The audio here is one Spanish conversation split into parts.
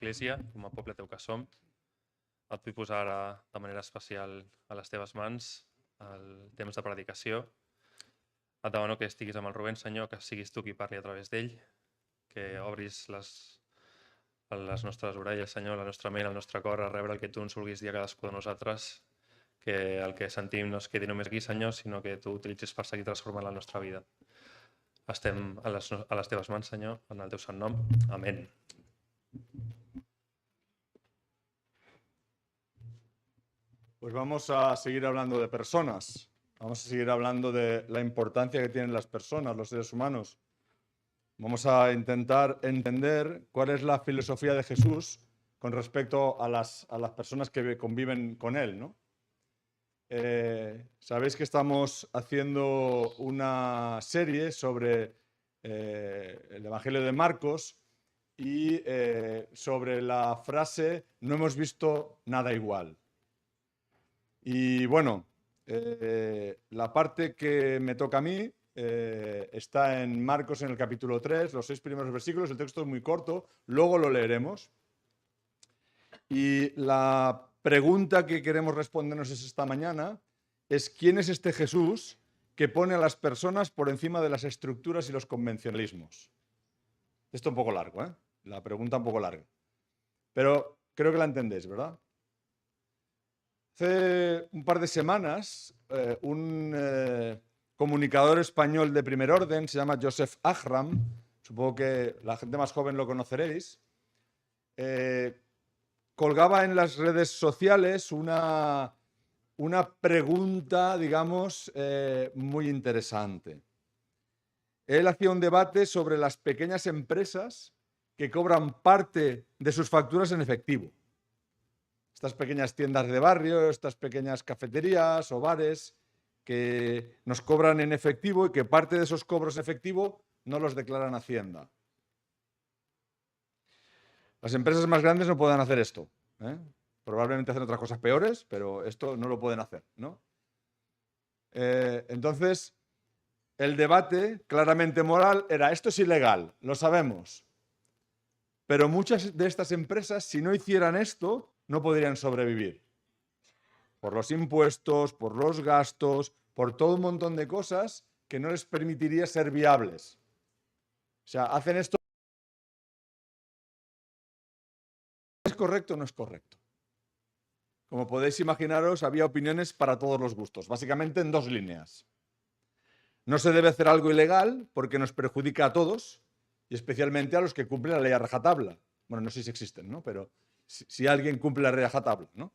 Església, com a poble teu que som, et vull posar ara de manera especial a les teves mans el temps de predicació. Et demano que estiguis amb el Rubén, Senyor, que siguis tu qui parli a través d'ell, que obris les nostres orelles, Senyor, la nostra ment, el nostre cor, a rebre el que tu ens vulguis dir a cadascú de nosaltres, que el que sentim no es quedi només aquí, Senyor, sinó que tu utilitzis per seguir transformant la nostra vida. Estem a les teves mans, Senyor, en el teu sant nom. Amén. Pues vamos a seguir hablando de personas. Vamos a seguir hablando de la importancia que tienen las personas, los seres humanos. Vamos a intentar entender cuál es la filosofía de Jesús con respecto a las personas que conviven con él, ¿no? Sabéis que estamos haciendo una serie sobre el Evangelio de Marcos y sobre la frase "no hemos visto nada igual". Y bueno, la parte que me toca a mí está en Marcos en el capítulo 3, los 6 primeros versículos. El texto es muy corto, luego lo leeremos. Y la pregunta que queremos respondernos esta mañana es: ¿quién es este Jesús que pone a las personas por encima de las estructuras y los convencionalismos? Esto un poco largo, ¿eh? La pregunta un poco larga. Pero creo que la entendéis, ¿verdad? Hace un par de semanas, un comunicador español de primer orden, se llama Joseph Ahram, supongo que la gente más joven lo conoceréis, colgaba en las redes sociales una pregunta, digamos, muy interesante. Él hacía un debate sobre las pequeñas empresas que cobran parte de sus facturas en efectivo. Estas pequeñas tiendas de barrio, estas pequeñas cafeterías o bares que nos cobran en efectivo y que parte de esos cobros en efectivo no los declaran Hacienda. Las empresas más grandes no pueden hacer esto, ¿eh? Probablemente hacen otras cosas peores, pero esto no lo pueden hacer, ¿no? Entonces, el debate claramente moral era: esto es ilegal, lo sabemos. Pero muchas de estas empresas, si no hicieran esto, no podrían sobrevivir. Por los impuestos, por los gastos, por todo un montón de cosas que no les permitiría ser viables. O sea, hacen esto. ¿Es correcto o no es correcto? Como podéis imaginaros, había opiniones para todos los gustos, básicamente en 2 líneas. No se debe hacer algo ilegal porque nos perjudica a todos y especialmente a los que cumplen la ley a rajatabla. Bueno, no sé si existen, ¿no? Pero si alguien cumple la ley a rajatabla, ¿no?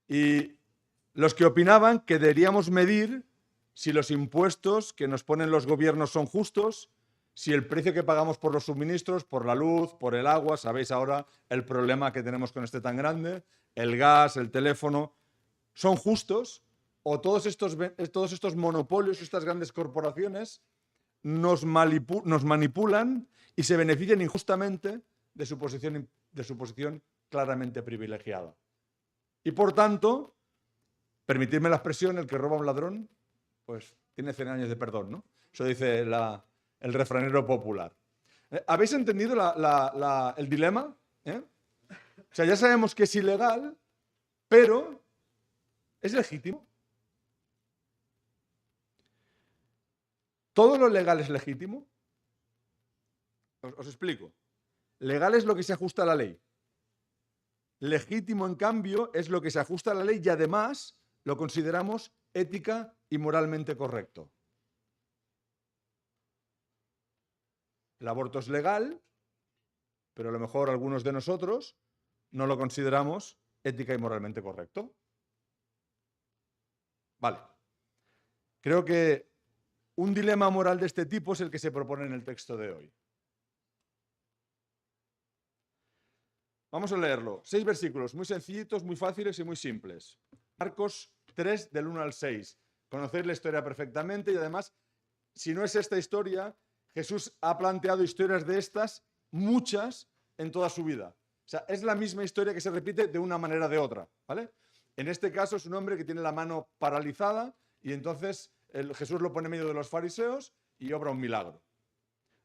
Y los que opinaban que deberíamos medir si los impuestos que nos ponen los gobiernos son justos, si el precio que pagamos por los suministros, por la luz, por el agua, sabéis ahora el problema que tenemos con este tan grande, el gas, el teléfono, son justos, o todos estos monopolios, estas grandes corporaciones nos manipulan y se benefician injustamente de su posición claramente privilegiada. Y por tanto, permitidme la expresión, el que roba a un ladrón, pues tiene 100 años de perdón, ¿no? Eso dice el refranero popular. ¿Habéis entendido el dilema? O sea, ya sabemos que es ilegal, pero ¿es legítimo? ¿Todo lo legal es legítimo? Os explico. Legal es lo que se ajusta a la ley. Legítimo, en cambio, es lo que se ajusta a la ley y además lo consideramos ética y moralmente correcto. El aborto es legal, pero a lo mejor algunos de nosotros no lo consideramos ética y moralmente correcto. Vale. Creo que un dilema moral de este tipo es el que se propone en el texto de hoy. Vamos a leerlo. 6 versículos, muy sencillitos, muy fáciles y muy simples. Marcos 3, del 1 al 6. Conocéis la historia perfectamente y además, si no es esta historia, Jesús ha planteado historias de estas, muchas, en toda su vida. O sea, es la misma historia que se repite de una manera o de otra, ¿vale? En este caso es un hombre que tiene la mano paralizada y entonces Jesús lo pone en medio de los fariseos y obra un milagro.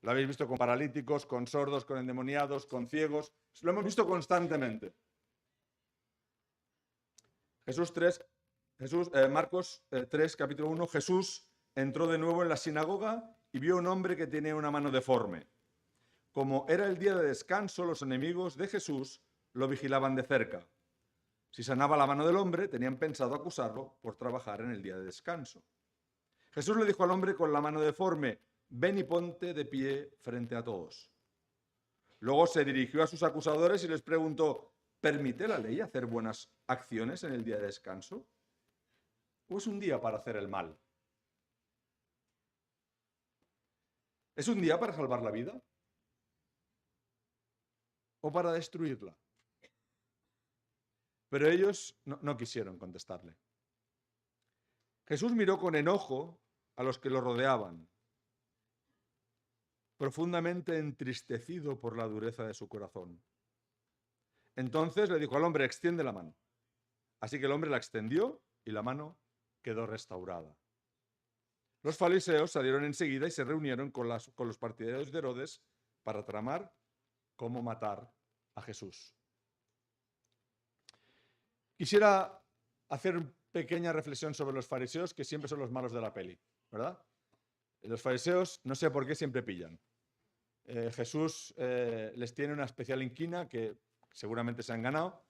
Lo habéis visto con paralíticos, con sordos, con endemoniados, con ciegos. Lo hemos visto constantemente. Marcos 3, capítulo 1, Jesús entró de nuevo en la sinagoga y vio a un hombre que tenía una mano deforme. Como era el día de descanso, los enemigos de Jesús lo vigilaban de cerca. Si sanaba la mano del hombre, tenían pensado acusarlo por trabajar en el día de descanso. Jesús le dijo al hombre con la mano deforme: ven y ponte de pie frente a todos. Luego se dirigió a sus acusadores y les preguntó: ¿permite la ley hacer buenas acciones en el día de descanso? ¿O es un día para hacer el mal? ¿Es un día para salvar la vida? ¿O para destruirla? Pero ellos no quisieron contestarle. Jesús miró con enojo a los que lo rodeaban, profundamente entristecido por la dureza de su corazón. Entonces le dijo al hombre: extiende la mano. Así que el hombre la extendió y la mano quedó restaurada. Los fariseos salieron enseguida y se reunieron con los partidarios de Herodes para tramar cómo matar a Jesús. Quisiera hacer una pequeña reflexión sobre los fariseos, que siempre son los malos de la peli, ¿verdad? Los fariseos, no sé por qué, siempre pillan. Jesús les tiene una especial inquina que seguramente se han ganado.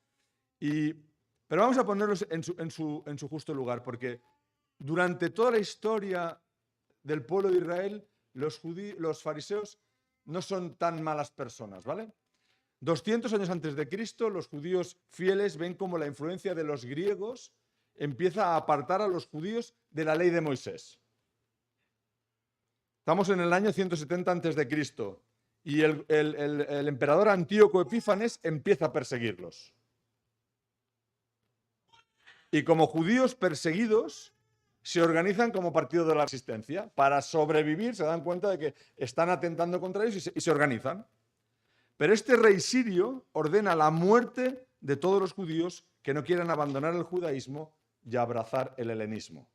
Pero vamos a ponerlos en su justo lugar, porque durante toda la historia del pueblo de Israel, los fariseos no son tan malas personas, ¿vale? 200 años antes de Cristo, los judíos fieles ven cómo la influencia de los griegos empieza a apartar a los judíos de la ley de Moisés. Estamos en el año 170 antes de Cristo y el emperador Antíoco Epífanes empieza a perseguirlos. Y como judíos perseguidos, se organizan como partido de la resistencia. Para sobrevivir se dan cuenta de que están atentando contra ellos y se organizan. Pero este rey sirio ordena la muerte de todos los judíos que no quieran abandonar el judaísmo y abrazar el helenismo.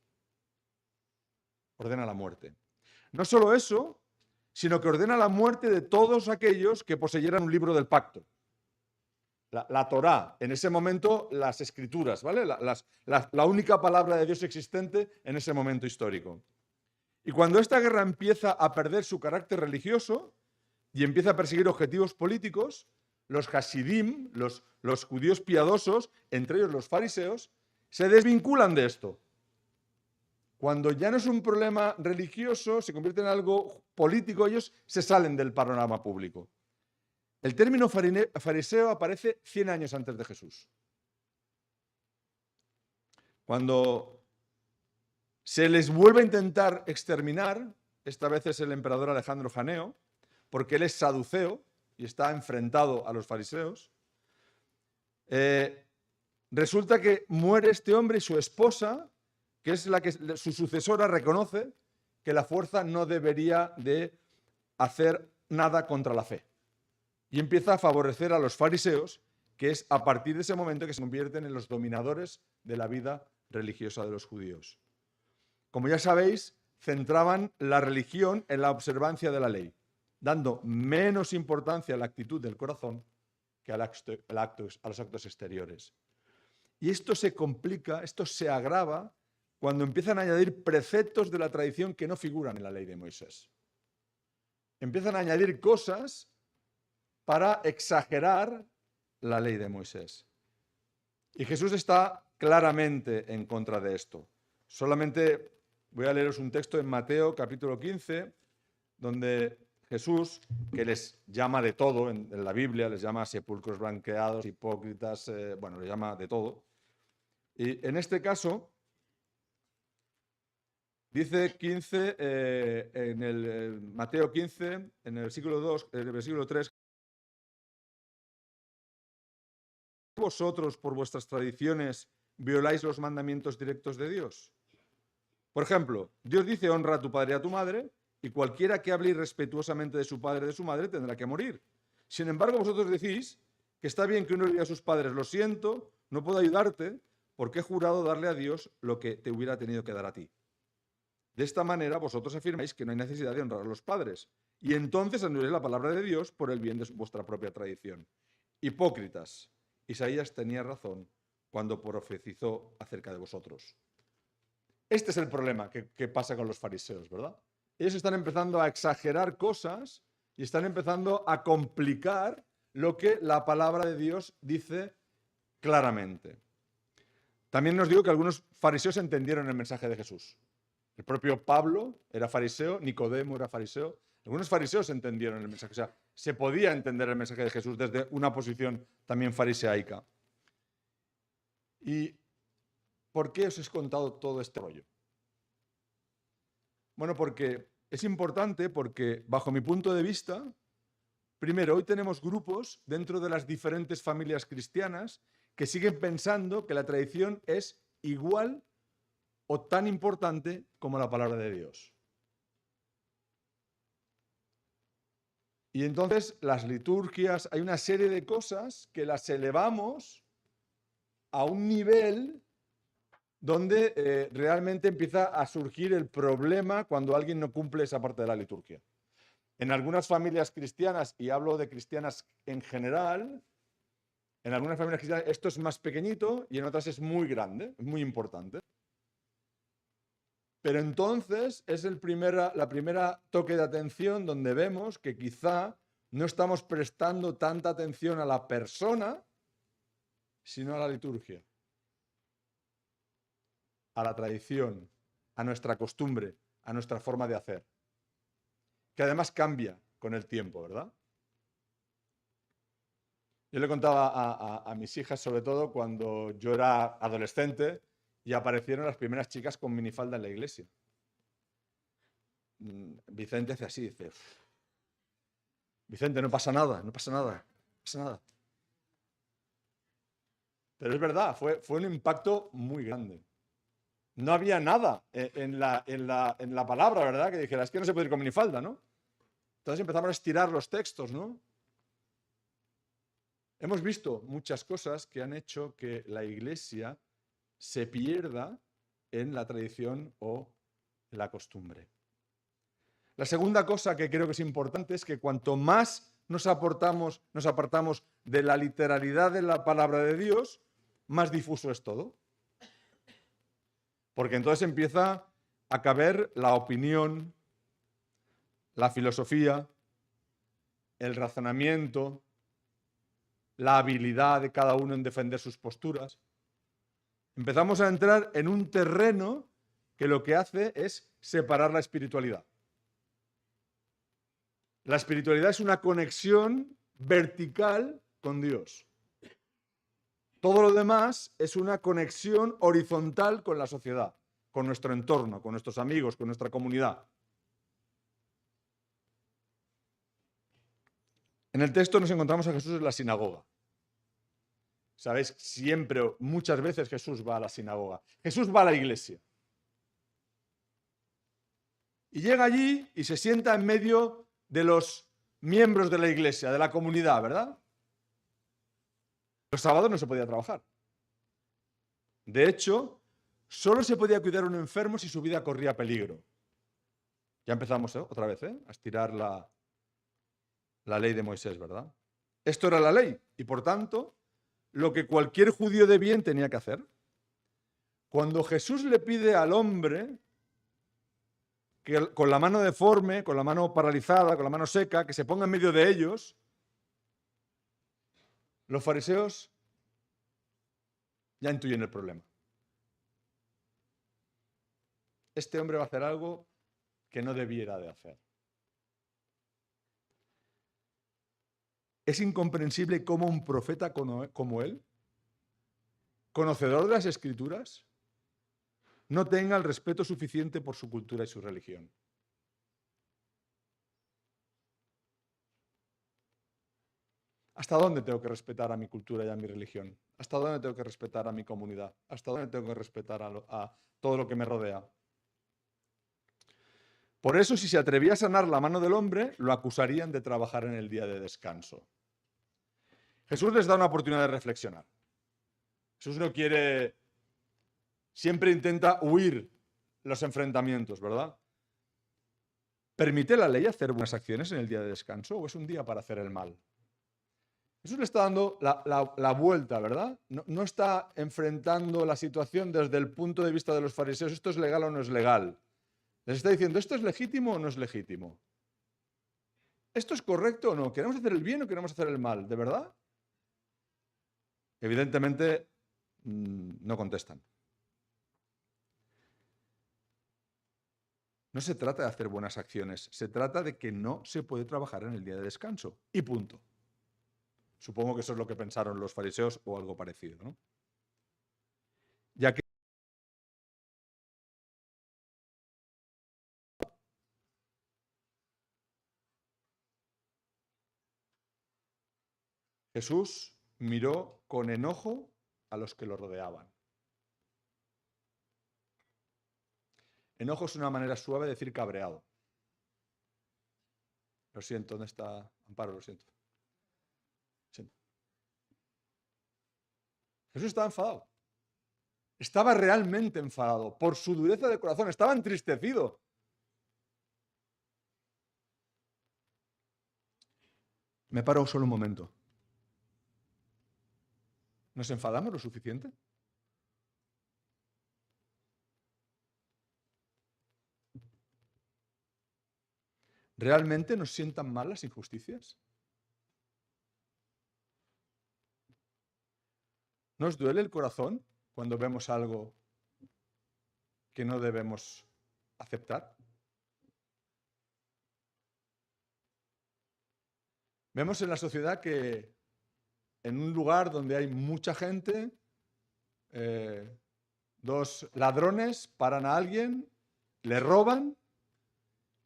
Ordena la muerte. No solo eso, sino que ordena la muerte de todos aquellos que poseyeran un libro del pacto. La Torá, en ese momento las escrituras, ¿vale? La única palabra de Dios existente en ese momento histórico. Y cuando esta guerra empieza a perder su carácter religioso y empieza a perseguir objetivos políticos, los hasidim, los judíos piadosos, entre ellos los fariseos, se desvinculan de esto. Cuando ya no es un problema religioso, se convierte en algo político, ellos se salen del panorama público. El término fariseo aparece 100 años antes de Jesús. Cuando se les vuelve a intentar exterminar, esta vez es el emperador Alejandro Janeo, porque él es saduceo y está enfrentado a los fariseos, resulta que muere este hombre y su esposa, que es su sucesora, reconoce que la fuerza no debería de hacer nada contra la fe. Y empieza a favorecer a los fariseos, que es a partir de ese momento que se convierten en los dominadores de la vida religiosa de los judíos. Como ya sabéis, centraban la religión en la observancia de la ley, dando menos importancia a la actitud del corazón que a los actos exteriores. Y esto se complica, esto se agrava cuando empiezan a añadir preceptos de la tradición que no figuran en la ley de Moisés. Empiezan a añadir cosas para exagerar la ley de Moisés. Y Jesús está claramente en contra de esto. Solamente voy a leeros un texto en Mateo capítulo 15, donde Jesús, que les llama de todo en la Biblia, les llama sepulcros blanqueados, hipócritas, les llama de todo. Y en este caso, dice 15, en el Mateo 15, en el versículo 2, en el versículo 3, ¿vosotros por vuestras tradiciones violáis los mandamientos directos de Dios? Por ejemplo, Dios dice: honra a tu padre y a tu madre, y cualquiera que hable irrespetuosamente de su padre o de su madre tendrá que morir. Sin embargo, vosotros decís que está bien que uno diga a sus padres: lo siento, no puedo ayudarte, porque he jurado darle a Dios lo que te hubiera tenido que dar a ti. De esta manera vosotros afirmáis que no hay necesidad de honrar a los padres, y entonces anuléis la palabra de Dios por el bien de vuestra propia tradición. Hipócritas, Isaías tenía razón cuando profetizó acerca de vosotros. Este es el problema que pasa con los fariseos, ¿verdad? Ellos están empezando a exagerar cosas y están empezando a complicar lo que la palabra de Dios dice claramente. También nos digo que algunos fariseos entendieron el mensaje de Jesús. El propio Pablo era fariseo, Nicodemo era fariseo. Algunos fariseos entendieron el mensaje. O sea, se podía entender el mensaje de Jesús desde una posición también fariseica. ¿Y por qué os he contado todo este rollo? Bueno, porque es importante porque, bajo mi punto de vista, primero, hoy tenemos grupos dentro de las diferentes familias cristianas que siguen pensando que la tradición es igual o tan importante como la palabra de Dios. Y entonces las liturgias, hay una serie de cosas que las elevamos a un nivel donde realmente empieza a surgir el problema cuando alguien no cumple esa parte de la liturgia. En algunas familias cristianas, y hablo de cristianas en general, en algunas familias cristianas esto es más pequeñito y en otras es muy grande, es muy importante. Pero entonces es la primera toque de atención donde vemos que quizá no estamos prestando tanta atención a la persona, sino a la liturgia, a la tradición, a nuestra costumbre, a nuestra forma de hacer, que además cambia con el tiempo, ¿verdad? Yo le contaba a mis hijas, sobre todo cuando yo era adolescente, y aparecieron las primeras chicas con minifalda en la iglesia. Vicente hace así, dice, Vicente, no pasa nada, no pasa nada, no pasa nada. Pero es verdad, fue un impacto muy grande. No había nada en la palabra, ¿verdad? Que dijera, es que no se puede ir con minifalda, ¿no? Entonces empezamos a estirar los textos, ¿no? Hemos visto muchas cosas que han hecho que la iglesia se pierda en la tradición o la costumbre. La segunda cosa que creo que es importante es que cuanto más nos apartamos de la literalidad de la palabra de Dios, más difuso es todo. Porque entonces empieza a caber la opinión, la filosofía, el razonamiento, la habilidad de cada uno en defender sus posturas. Empezamos a entrar en un terreno que lo que hace es separar la espiritualidad. La espiritualidad es una conexión vertical con Dios. Todo lo demás es una conexión horizontal con la sociedad, con nuestro entorno, con nuestros amigos, con nuestra comunidad. En el texto nos encontramos a Jesús en la sinagoga. ¿Sabéis? Siempre, muchas veces Jesús va a la sinagoga. Jesús va a la iglesia. Y llega allí y se sienta en medio de los miembros de la iglesia, de la comunidad, ¿verdad? Los sábados no se podía trabajar. De hecho, solo se podía cuidar a un enfermo si su vida corría peligro. Ya empezamos otra vez a estirar la ley de Moisés, ¿verdad? Esto era la ley y por tanto lo que cualquier judío de bien tenía que hacer. Cuando Jesús le pide al hombre que con la mano deforme, con la mano paralizada, con la mano seca, que se ponga en medio de ellos, los fariseos ya intuyen el problema. Este hombre va a hacer algo que no debiera de hacer. Es incomprensible cómo un profeta como él, conocedor de las Escrituras, no tenga el respeto suficiente por su cultura y su religión. ¿Hasta dónde tengo que respetar a mi cultura y a mi religión? ¿Hasta dónde tengo que respetar a mi comunidad? ¿Hasta dónde tengo que respetar a todo lo que me rodea? Por eso, si se atrevía a sanar la mano del hombre, lo acusarían de trabajar en el día de descanso. Jesús les da una oportunidad de reflexionar. Jesús no quiere, siempre intenta huir los enfrentamientos, ¿verdad? ¿Permite la ley hacer buenas acciones en el día de descanso o es un día para hacer el mal? Jesús le está dando la vuelta, ¿verdad? No está enfrentando la situación desde el punto de vista de los fariseos, esto es legal o no es legal. Les está diciendo, ¿esto es legítimo o no es legítimo? ¿Esto es correcto o no? ¿Queremos hacer el bien o queremos hacer el mal? ¿De verdad? Evidentemente, no contestan. No se trata de hacer buenas acciones, se trata de que no se puede trabajar en el día de descanso. Y punto. Supongo que eso es lo que pensaron los fariseos o algo parecido, ¿no? Ya que Jesús miró con enojo a los que lo rodeaban. Enojo es una manera suave de decir cabreado. Lo siento, ¿dónde está Amparo? Lo siento. Jesús estaba enfadado. Estaba realmente enfadado por su dureza de corazón. Estaba entristecido. Me paro solo un momento. ¿Nos enfadamos lo suficiente? ¿Realmente nos sientan mal las injusticias? ¿Nos duele el corazón cuando vemos algo que no debemos aceptar? Vemos en la sociedad que en un lugar donde hay mucha gente, dos ladrones paran a alguien, le roban,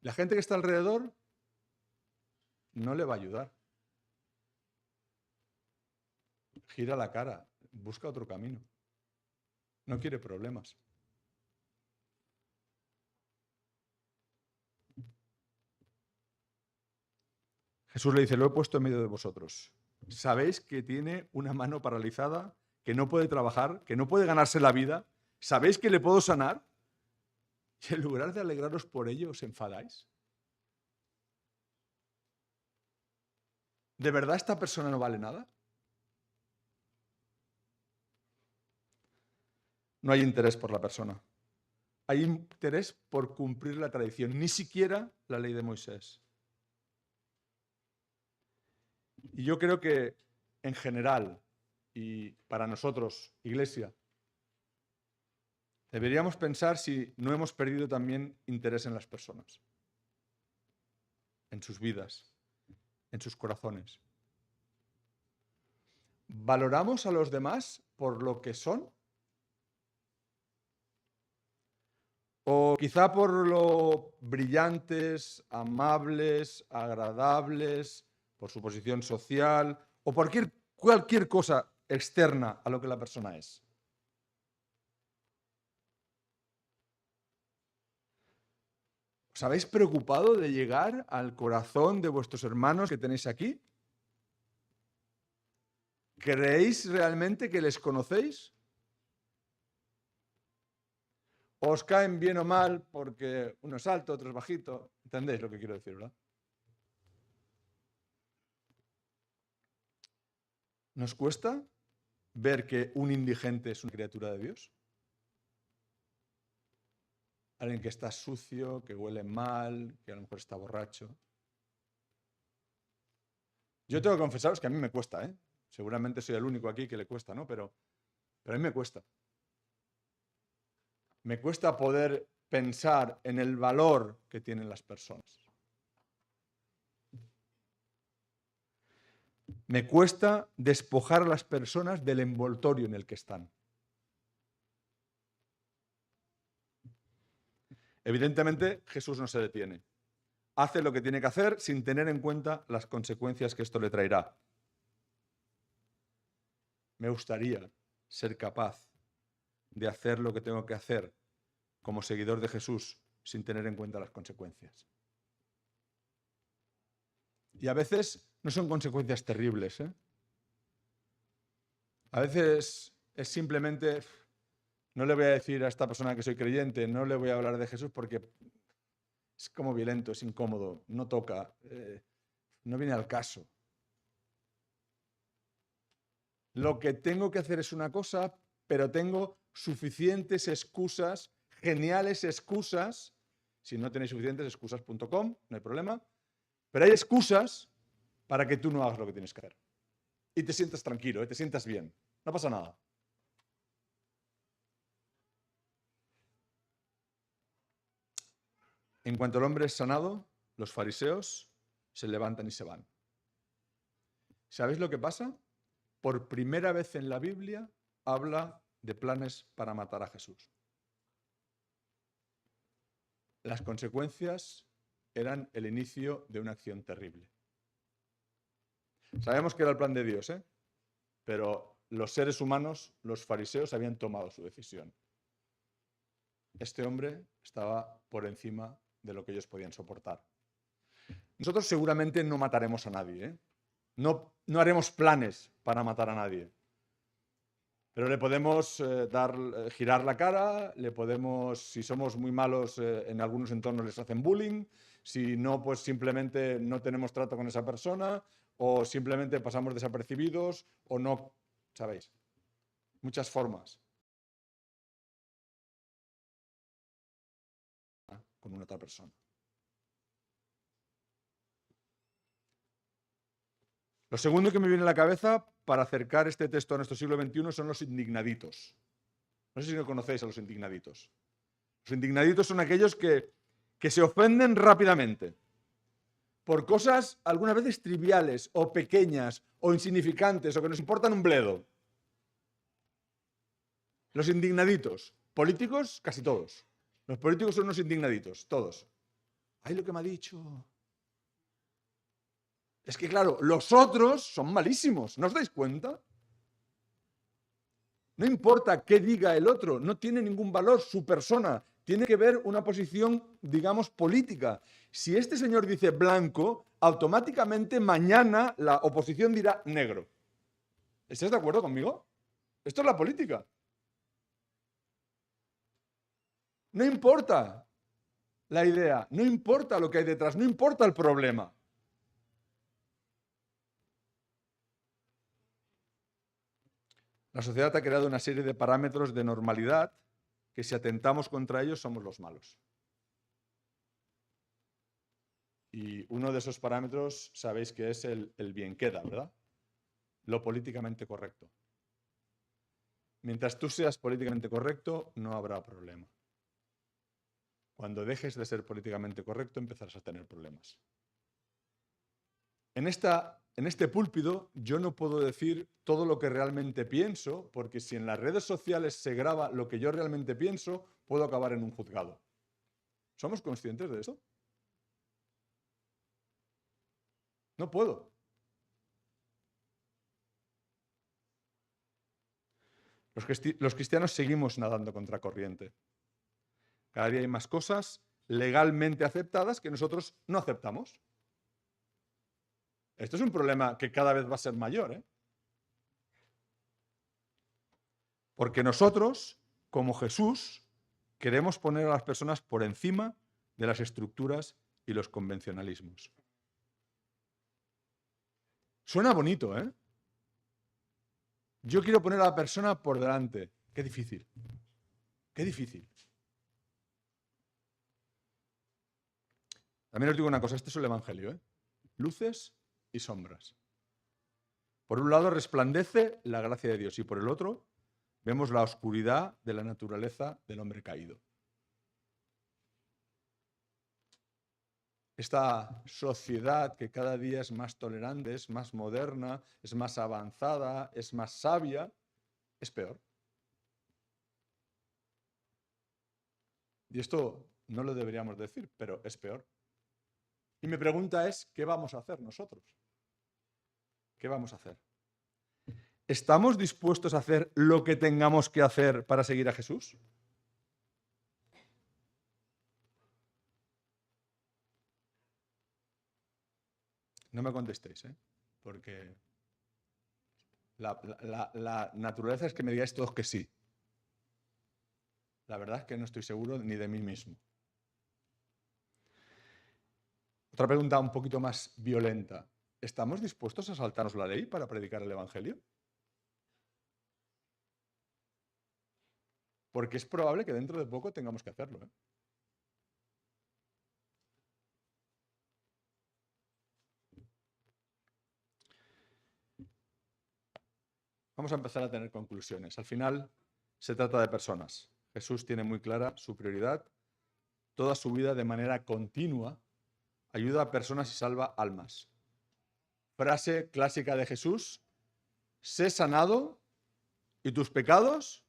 la gente que está alrededor no le va a ayudar. Gira la cara, busca otro camino. No quiere problemas. Jesús le dice, lo he puesto en medio de vosotros. ¿Sabéis que tiene una mano paralizada, que no puede trabajar, que no puede ganarse la vida? ¿Sabéis que le puedo sanar? Y en lugar de alegraros por ello, ¿os enfadáis? ¿De verdad esta persona no vale nada? No hay interés por la persona. Hay interés por cumplir la tradición, ni siquiera la ley de Moisés. Y yo creo que en general, y para nosotros, Iglesia, deberíamos pensar si no hemos perdido también interés en las personas, en sus vidas, en sus corazones. ¿Valoramos a los demás por lo que son? O quizá por lo brillantes, amables, agradables, por su posición social, o por cualquier cosa externa a lo que la persona es. ¿Os habéis preocupado de llegar al corazón de vuestros hermanos que tenéis aquí? ¿Creéis realmente que les conocéis? ¿O os caen bien o mal porque uno es alto, otro es bajito? ¿Entendéis lo que quiero decir, verdad? ¿Nos cuesta ver que un indigente es una criatura de Dios? Alguien que está sucio, que huele mal, que a lo mejor está borracho. Yo tengo que confesaros que a mí me cuesta, ¿eh? Seguramente soy el único aquí que le cuesta, ¿no? Pero a mí me cuesta. Me cuesta poder pensar en el valor que tienen las personas. Me cuesta despojar a las personas del envoltorio en el que están. Evidentemente, Jesús no se detiene. Hace lo que tiene que hacer sin tener en cuenta las consecuencias que esto le traerá. Me gustaría ser capaz de hacer lo que tengo que hacer como seguidor de Jesús sin tener en cuenta las consecuencias. Y a veces no son consecuencias terribles, ¿eh? A veces es simplemente no le voy a decir a esta persona que soy creyente, no le voy a hablar de Jesús porque es como violento, es incómodo, no toca, no viene al caso. Lo que tengo que hacer es una cosa, pero tengo suficientes excusas, geniales excusas. Si no tenéis suficientes, excusas.com, no hay problema. Pero hay excusas para que tú no hagas lo que tienes que hacer. Y te sientas tranquilo, te sientas bien. No pasa nada. En cuanto el hombre es sanado, los fariseos se levantan y se van. ¿Sabéis lo que pasa? Por primera vez en la Biblia habla de planes para matar a Jesús. Las consecuencias eran el inicio de una acción terrible. Sabemos que era el plan de Dios, pero los seres humanos, los fariseos, habían tomado su decisión. Este hombre estaba por encima de lo que ellos podían soportar. Nosotros seguramente no mataremos a nadie, no haremos planes para matar a nadie. Pero le podemos girar la cara, le podemos, si somos muy malos, en algunos entornos les hacen bullying, si no, pues simplemente no tenemos trato con esa persona, o simplemente pasamos desapercibidos, o no, ¿sabéis? Muchas formas. Con una otra persona. Lo segundo que me viene a la cabeza para acercar este texto a nuestro siglo XXI son los indignaditos. No sé si lo conocéis a los indignaditos. Los indignaditos son aquellos que se ofenden rápidamente por cosas algunas veces triviales o pequeñas o insignificantes o que nos importan un bledo. Los indignaditos. Políticos, casi todos. Los políticos son unos indignaditos, todos. ¡Ay, lo que me ha dicho! Es que, claro, los otros son malísimos, ¿no os dais cuenta? No importa qué diga el otro, no tiene ningún valor su persona. Tiene que ver una posición, digamos, política. Si este señor dice blanco, automáticamente mañana la oposición dirá negro. ¿Estás de acuerdo conmigo? Esto es la política. No importa la idea, no importa lo que hay detrás, no importa el problema. La sociedad ha creado una serie de parámetros de normalidad que si atentamos contra ellos somos los malos. Y uno de esos parámetros sabéis que es el bien queda, ¿verdad? Lo políticamente correcto. Mientras tú seas políticamente correcto, no habrá problema. Cuando dejes de ser políticamente correcto, empezarás a tener problemas. En este púlpito yo no puedo decir todo lo que realmente pienso, porque si en las redes sociales se graba lo que yo realmente pienso, puedo acabar en un juzgado. ¿Somos conscientes de eso? No puedo. Los cristianos seguimos nadando contra corriente. Cada día hay más cosas legalmente aceptadas que nosotros no aceptamos. Esto es un problema que cada vez va a ser mayor, Porque nosotros, como Jesús, queremos poner a las personas por encima de las estructuras y los convencionalismos. Suena bonito, Yo quiero poner a la persona por delante. Qué difícil. Qué difícil. También os digo una cosa, este es el Evangelio, Luces y sombras. Por un lado resplandece la gracia de Dios y por el otro vemos la oscuridad de la naturaleza del hombre caído. Esta sociedad que cada día es más tolerante, es más moderna, es más avanzada, es más sabia, es peor. Y esto no lo deberíamos decir, pero es peor. Y mi pregunta es, ¿qué vamos a hacer nosotros? ¿Qué vamos a hacer? ¿Estamos dispuestos a hacer lo que tengamos que hacer para seguir a Jesús? No me contestéis, porque la naturaleza es que me digáis todos que sí. La verdad es que no estoy seguro ni de mí mismo. Otra pregunta un poquito más violenta. ¿Estamos dispuestos a saltarnos la ley para predicar el Evangelio? Porque es probable que dentro de poco tengamos que hacerlo, ¿eh? Vamos a empezar a tener conclusiones. Al final se trata de personas. Jesús tiene muy clara su prioridad. Toda su vida de manera continua ayuda a personas y salva almas. Frase clásica de Jesús: sé sanado y tus pecados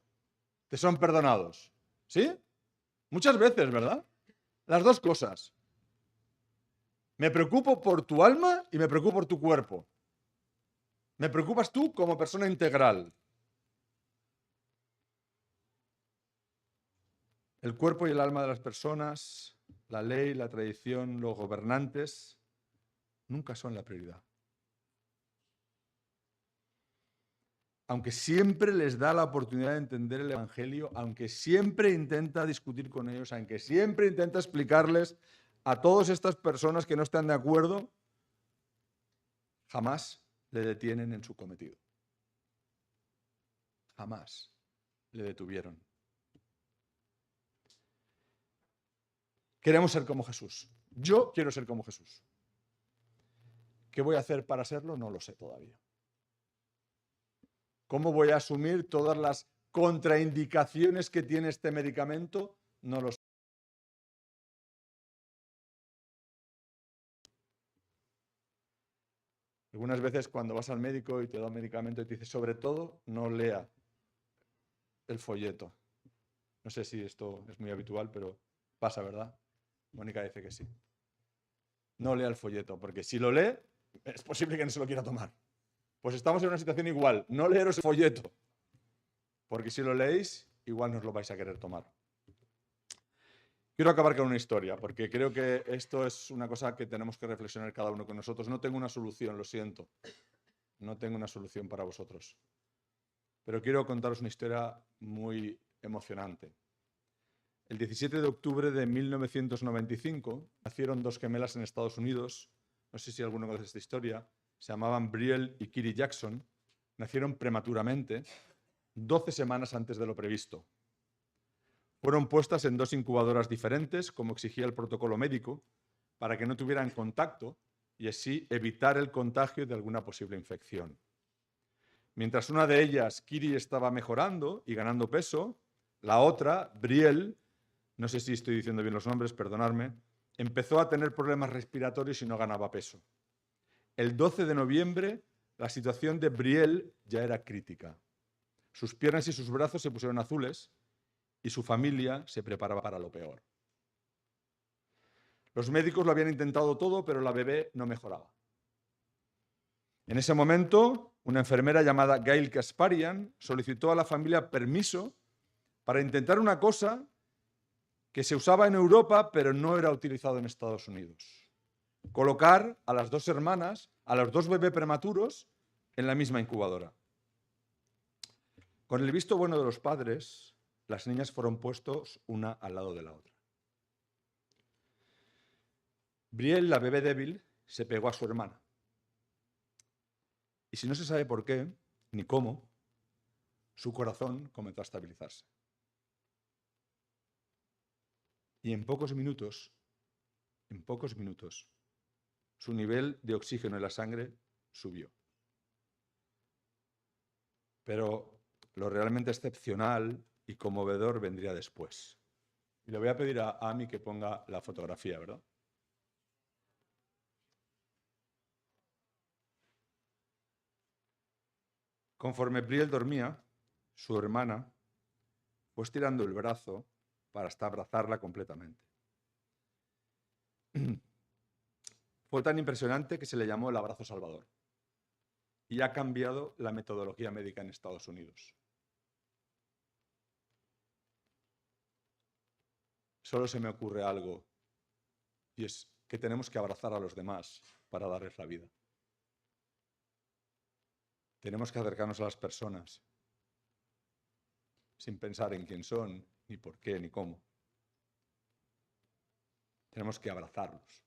te son perdonados. ¿Sí? Muchas veces, ¿verdad? Las dos cosas. Me preocupo por tu alma y me preocupo por tu cuerpo. Me preocupas tú como persona integral. El cuerpo y el alma de las personas, la ley, la tradición, los gobernantes, nunca son la prioridad. Aunque siempre les da la oportunidad de entender el Evangelio, aunque siempre intenta discutir con ellos, aunque siempre intenta explicarles a todas estas personas que no están de acuerdo, jamás le detienen en su cometido. Jamás le detuvieron. Queremos ser como Jesús. Yo quiero ser como Jesús. ¿Qué voy a hacer para serlo? No lo sé todavía. ¿Cómo voy a asumir todas las contraindicaciones que tiene este medicamento? No lo sé. Algunas veces cuando vas al médico y te da un medicamento y te dice, sobre todo, no lea el folleto. No sé si esto es muy habitual, pero pasa, ¿verdad? Mónica dice que sí. No lea el folleto, porque si lo lee, es posible que no se lo quiera tomar. Pues estamos en una situación igual. No leeros el folleto, porque si lo leéis, igual no os lo vais a querer tomar. Quiero acabar con una historia, porque creo que esto es una cosa que tenemos que reflexionar cada uno con nosotros. No tengo una solución, lo siento. No tengo una solución para vosotros. Pero quiero contaros una historia muy emocionante. El 17 de octubre de 1995 nacieron dos gemelas en Estados Unidos. No sé si alguno conoce esta historia. Se llamaban Brielle y Kiri Jackson. Nacieron prematuramente, 12 semanas antes de lo previsto. Fueron puestas en dos incubadoras diferentes, como exigía el protocolo médico, para que no tuvieran contacto y así evitar el contagio de alguna posible infección. Mientras una de ellas, Kiri, estaba mejorando y ganando peso, la otra, Brielle, no sé si estoy diciendo bien los nombres, perdonadme, empezó a tener problemas respiratorios y no ganaba peso. El 12 de noviembre, la situación de Brielle ya era crítica. Sus piernas y sus brazos se pusieron azules y su familia se preparaba para lo peor. Los médicos lo habían intentado todo, pero la bebé no mejoraba. En ese momento, una enfermera llamada Gail Kasparian solicitó a la familia permiso para intentar una cosa que se usaba en Europa, pero no era utilizado en Estados Unidos. Colocar a las dos hermanas, a los dos bebés prematuros, en la misma incubadora. Con el visto bueno de los padres, las niñas fueron puestos una al lado de la otra. Brielle, la bebé débil, se pegó a su hermana. Y si no se sabe por qué, ni cómo, su corazón comenzó a estabilizarse. Y en pocos minutos, su nivel de oxígeno en la sangre subió. Pero lo realmente excepcional y conmovedor vendría después. Y le voy a pedir a Ami que ponga la fotografía, ¿verdad? Conforme Brielle dormía, su hermana fue estirando el brazo para hasta abrazarla completamente. Fue tan impresionante que se le llamó el abrazo salvador. Y ha cambiado la metodología médica en Estados Unidos. Solo se me ocurre algo, y es que tenemos que abrazar a los demás para darles la vida. Tenemos que acercarnos a las personas sin pensar en quién son, ni por qué, ni cómo. Tenemos que abrazarlos.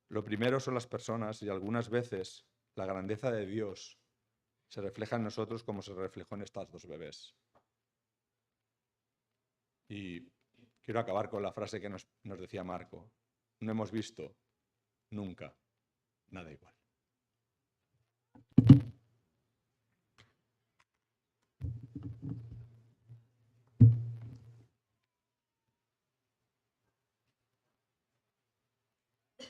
Lo primero son las personas y algunas veces la grandeza de Dios se refleja en nosotros como se reflejó en estas dos bebés. Y quiero acabar con la frase que nos decía Marco. No hemos visto nunca nada igual.